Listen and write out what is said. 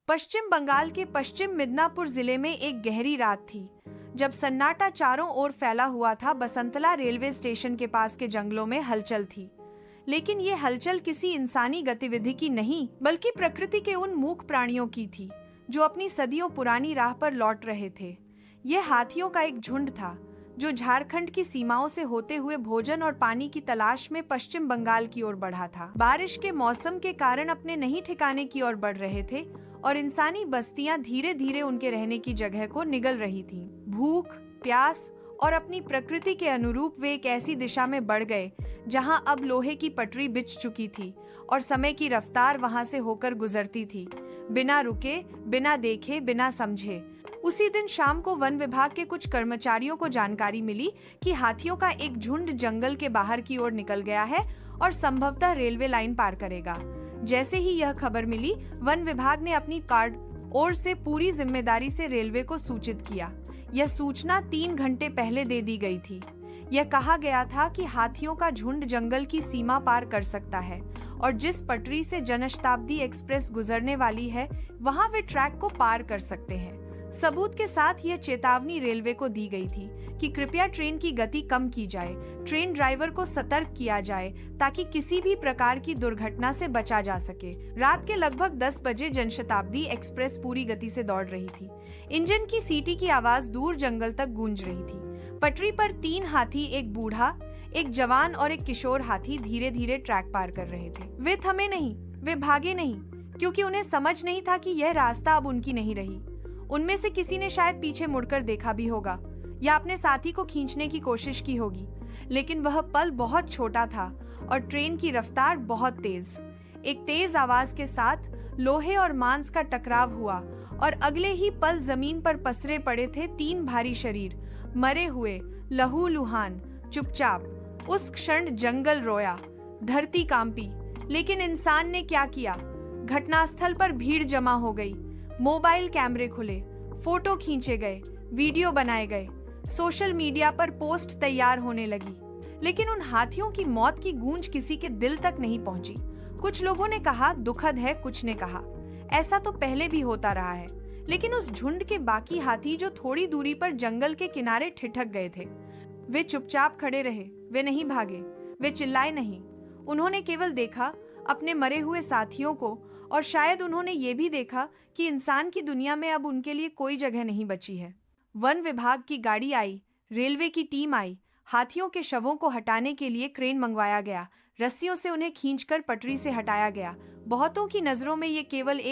पश्चिम बंगाल के पश्चिम मिदनापुर जिले में एक गहरी रात थी, जब सन्नाटा चारों ओर फैला हुआ था। बसंतला रेलवे स्टेशन के पास के जंगलों में हलचल थी, लेकिन ये हलचल किसी इंसानी गतिविधि की नहीं, बल्कि प्रकृति के उन मूक प्राणियों की थी जो अपनी सदियों पुरानी राह पर लौट रहे थे। यह हाथियों का एक झुंड था जो झारखंड की सीमाओं से होते हुए भोजन और पानी की तलाश में पश्चिम बंगाल की ओर बढ़ा था। बारिश के मौसम के कारण अपने नहीं ठिकाने की ओर बढ़ रहे थे और इंसानी बस्तियां धीरे धीरे उनके रहने की जगह को निगल रही थीं। भूख, प्यास और अपनी प्रकृति के अनुरूप वे एक ऐसी दिशा में बढ़ गए जहां अब लोहे की पटरी बिछ चुकी थी और समय की रफ्तार वहां से होकर गुजरती थी, बिना रुके, बिना देखे, बिना समझे। उसी दिन शाम को वन विभाग के कुछ कर्मचारियों को जानकारी मिली कि हाथियों का एक झुंड जंगल के बाहर की ओर निकल गया है और संभवतः रेलवे लाइन पार करेगा। जैसे ही यह खबर मिली, वन विभाग ने अपनी कार्ड ओर से पूरी जिम्मेदारी से रेलवे को सूचित किया। यह सूचना 3 घंटे पहले दे दी गई थी। यह कहा गया था कि हाथियों का झुंड जंगल की सीमा पार कर सकता है और जिस पटरी से जनशताब्दी एक्सप्रेस गुजरने वाली है, वहां वे ट्रैक को पार कर सकते हैं। सबूत के साथ यह चेतावनी रेलवे को दी गई थी कि कृपया ट्रेन की गति कम की जाए, ट्रेन ड्राइवर को सतर्क किया जाए ताकि किसी भी प्रकार की दुर्घटना से बचा जा सके। रात के लगभग 10 बजे जनशताब्दी एक्सप्रेस पूरी गति से दौड़ रही थी। इंजन की सीटी की आवाज दूर जंगल तक गूंज रही थी। पटरी पर 3 हाथी, एक बूढ़ा, एक जवान और एक किशोर हाथी धीरे धीरे ट्रैक पार कर रहे थे। वे थमे नहीं, वे भागे नहीं, क्योंकि उन्हें समझ नहीं था कि यह रास्ता अब उनकी नहीं रही। उनमें से किसी ने शायद पीछे मुड़कर देखा भी होगा या अपने साथी को खींचने की कोशिश की होगी, लेकिन वह पल बहुत छोटा था और ट्रेन की रफ्तार बहुत तेज। एक तेज आवाज के साथ लोहे और मांस का टकराव हुआ और अगले ही पल जमीन पर पसरे पड़े थे 3 भारी शरीर, मरे हुए, लहूलुहान, चुपचाप। उस क्षण जंगल रोया, धरती कांपी, लेकिन इंसान ने क्या किया? घटनास्थल पर भीड़ जमा हो गई। मोबाइल कैमरे खुले, फोटो खींचे गए, वीडियो बनाए गए, सोशल मीडिया पर पोस्ट तैयार होने लगी। लेकिन उन हाथियों की मौत की गूंज किसी के दिल तक नहीं पहुंची। कुछ लोगों ने कहा दुखद है, कुछ ने कहा ऐसा तो पहले भी होता रहा है। लेकिन उस झुंड के बाकी हाथी जो थोड़ी दूरी पर जंगल के किनारे ठिठक गए थे, वे चुपचाप खड़े रहे। वे नहीं भागे, वे चिल्लाए नहीं। उन्होंने केवल देखा अपने मरे हुए साथियों को, और शायद उन्होंने ये भी देखा कि इंसान की दुनिया में अब उनके लिए कोई जगह नहीं बची है। वन विभाग की गाड़ी आई, रेलवे की टीम आई। हाथियों के शवों को हटाने के लिए क्रेन मंगवाया गया। रस्सियों से उन्हें खींचकर पटरी से हटाया गया। बहुतों की नजरों में ये केवल एक